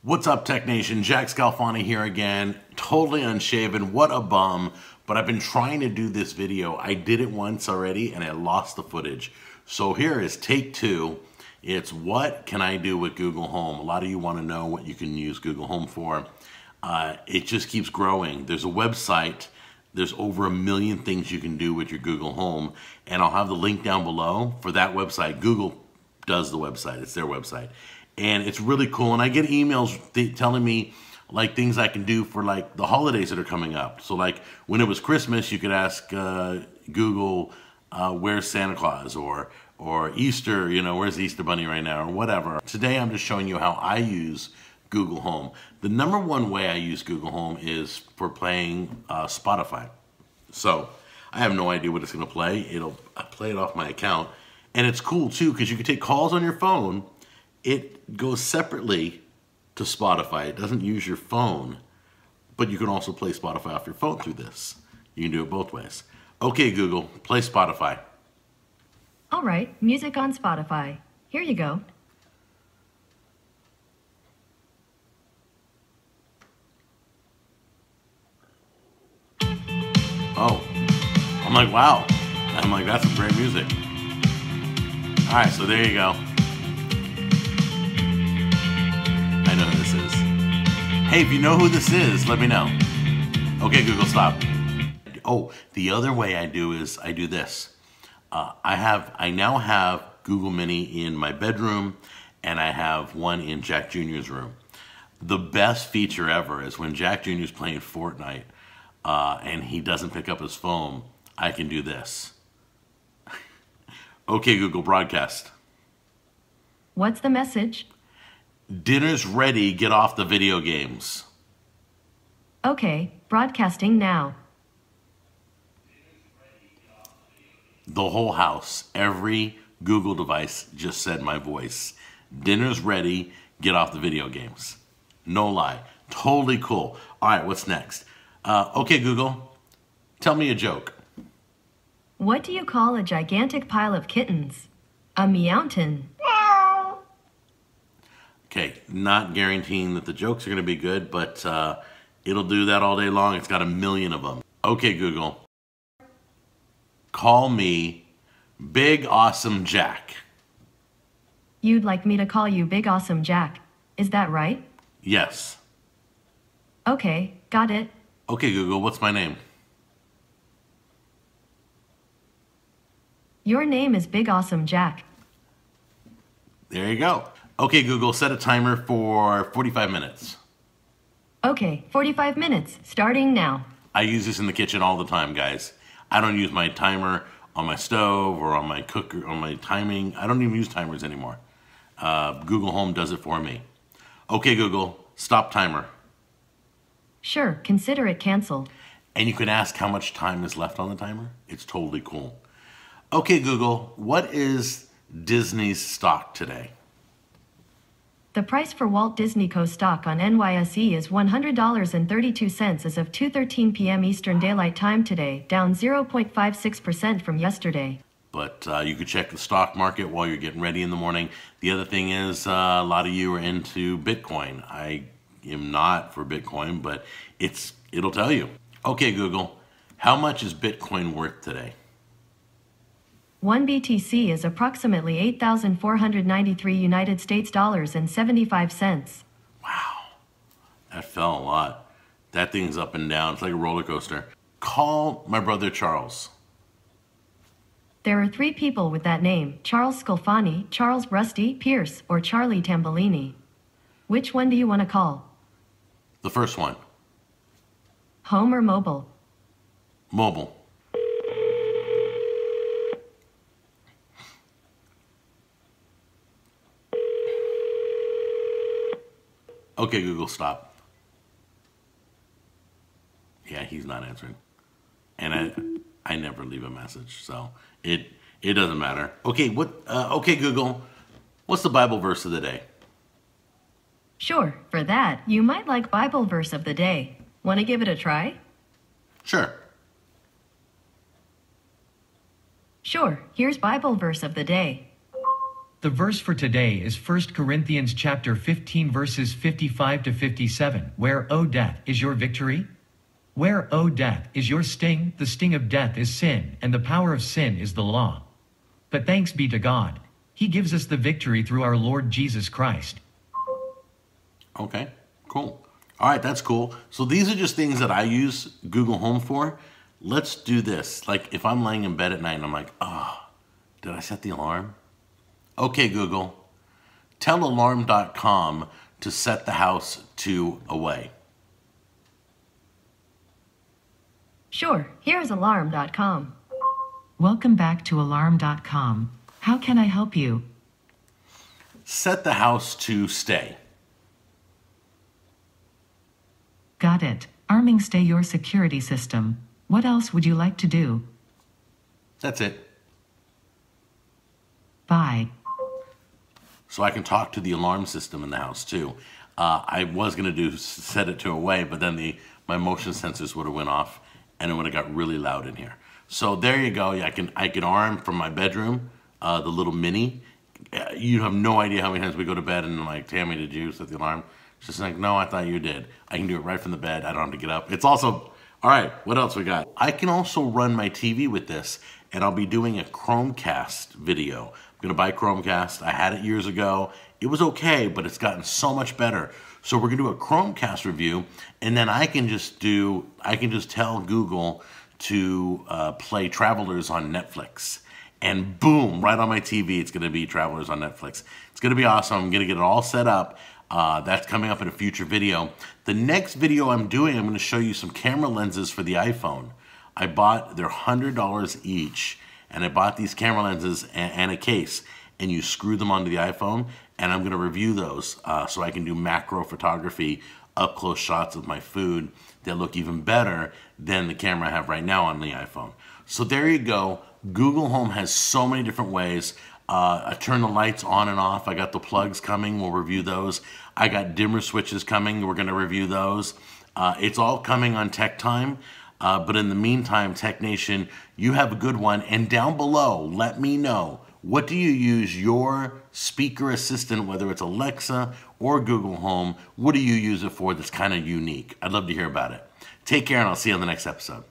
What's up, Tech Nation? Jack Scalfani here again, totally unshaven, what a bum, but I've been trying to do this video. I did it once already and I lost the footage. So here is take two. It's what can I do with Google Home? A lot of you want to know what you can use Google Home for. It just keeps growing. There's a website. There's over 1 million things you can do with your Google Home, and I'll have the link down below for that website. Google does the website. It's their website. And it's really cool, and I get emails telling me like things I can do for like the holidays that are coming up. So like when it was Christmas, you could ask Google, where's Santa Claus, or Easter, you know, where's the Easter Bunny right now, or whatever. Today I'm just showing you how I use Google Home. The number one way I use Google Home is for playing Spotify. So I have no idea what it's gonna play. I play it off my account, and it's cool too because you can take calls on your phone. It goes separately to Spotify. It doesn't use your phone, but you can also play Spotify off your phone through this. You can do it both ways. Okay, Google, play Spotify. All right, music on Spotify. Here you go. Oh, I'm like, wow. I'm like, that's some great music. All right, so there you go. I know who this is. Hey, if you know who this is, let me know. Okay, Google, stop. Oh, the other way I do is I do this. I now have Google Mini in my bedroom, and I have one in Jack Jr.'s room. The best feature ever is when Jack Jr.'s playing Fortnite and he doesn't pick up his phone, I can do this. Okay, Google, broadcast. What's the message? Dinner's ready, get off the video games. Okay, broadcasting now. The whole house, every Google device just said my voice. Dinner's ready, get off the video games. No lie, totally cool. All right, what's next? Okay, Google, tell me a joke. What do you call a gigantic pile of kittens? A meowton. Okay, not guaranteeing that the jokes are going to be good, but it'll do that all day long. It's got 1 million of them. Okay, Google, call me Big Awesome Jack. You'd like me to call you Big Awesome Jack, is that right? Yes. Okay, got it. Okay, Google, what's my name? Your name is Big Awesome Jack. There you go. Okay, Google, set a timer for 45 minutes. Okay, 45 minutes, starting now. I use this in the kitchen all the time, guys. I don't use my timer on my stove or on my cooker, on my timing. I don't even use timers anymore. Google Home does it for me. Okay, Google, stop timer. Sure, consider it canceled. And you can ask how much time is left on the timer. It's totally cool. Okay, Google, what is Disney's stock today? The price for Walt Disney Co. stock on NYSE is $100.32 as of 2:13 p.m. Eastern Daylight Time today, down 0.56% from yesterday. But you could check the stock market while you're getting ready in the morning. The other thing is a lot of you are into Bitcoin. I am not for Bitcoin, but it'll tell you. Okay, Google, how much is Bitcoin worth today? 1 BTC is approximately 8,493 United States dollars and 75 cents. Wow, that fell a lot. That thing's up and down. It's like a roller coaster. Call my brother Charles. There are 3 people with that name: Charles Scalfani, Charles Rusty Pierce, or Charlie Tambolini. Which one do you want to call? The first one. Home or mobile? Mobile. Okay, Google, stop. Yeah, he's not answering. And I never leave a message, so it doesn't matter. Okay, okay, Google, what's the Bible verse of the day? Sure, for that, you might like Bible verse of the day. Want to give it a try? Sure. Sure, here's Bible verse of the day. The verse for today is 1 Corinthians chapter 15 verses 55 to 57. Where, O death, is your victory? Where, O death, is your sting? The sting of death is sin, and the power of sin is the law. But thanks be to God. He gives us the victory through our Lord Jesus Christ. Okay, cool. All right, that's cool. So these are just things that I use Google Home for. Let's do this. Like if I'm laying in bed at night and I'm like, oh, did I set the alarm? Okay, Google, tell alarm.com to set the house to away. Sure, here's alarm.com. Welcome back to alarm.com. How can I help you? Set the house to stay. Got it. Arming stay your security system. What else would you like to do? That's it. Bye. So I can talk to the alarm system in the house too. I was gonna do set it to away, but then my motion sensors would have went off and it would have got really loud in here. So there you go. I can arm from my bedroom, the little mini. You have no idea how many times we go to bed and I'm like, Tammy, did you set the alarm? She's like, no, I thought you did. I can do it right from the bed. I don't have to get up. It's also, all right, what else we got? I can also run my TV with this, and I'll be doing a Chromecast video. I'm gonna buy Chromecast. I had it years ago. It was okay, but it's gotten so much better. So we're gonna do a Chromecast review, and then I can just tell Google to play Travelers on Netflix. And boom, right on my TV, it's gonna be Travelers on Netflix. It's gonna be awesome. I'm gonna get it all set up. That's coming up in a future video. The next video I'm doing, I'm gonna show you some camera lenses for the iPhone. They're $100 each, and I bought these camera lenses and a case, and you screw them onto the iPhone, and I'm gonna review those so I can do macro photography, up close shots of my food that look even better than the camera I have right now on the iPhone. So there you go. Google Home has so many different ways. I turn the lights on and off. I got the plugs coming. We'll review those. I got dimmer switches coming. We're going to review those. It's all coming on Tech Time. But in the meantime, Tech Nation, you have a good one. And down below, let me know, what do you use your speaker assistant, whether it's Alexa or Google Home, what do you use it for that's kind of unique? I'd love to hear about it. Take care, and I'll see you on the next episode.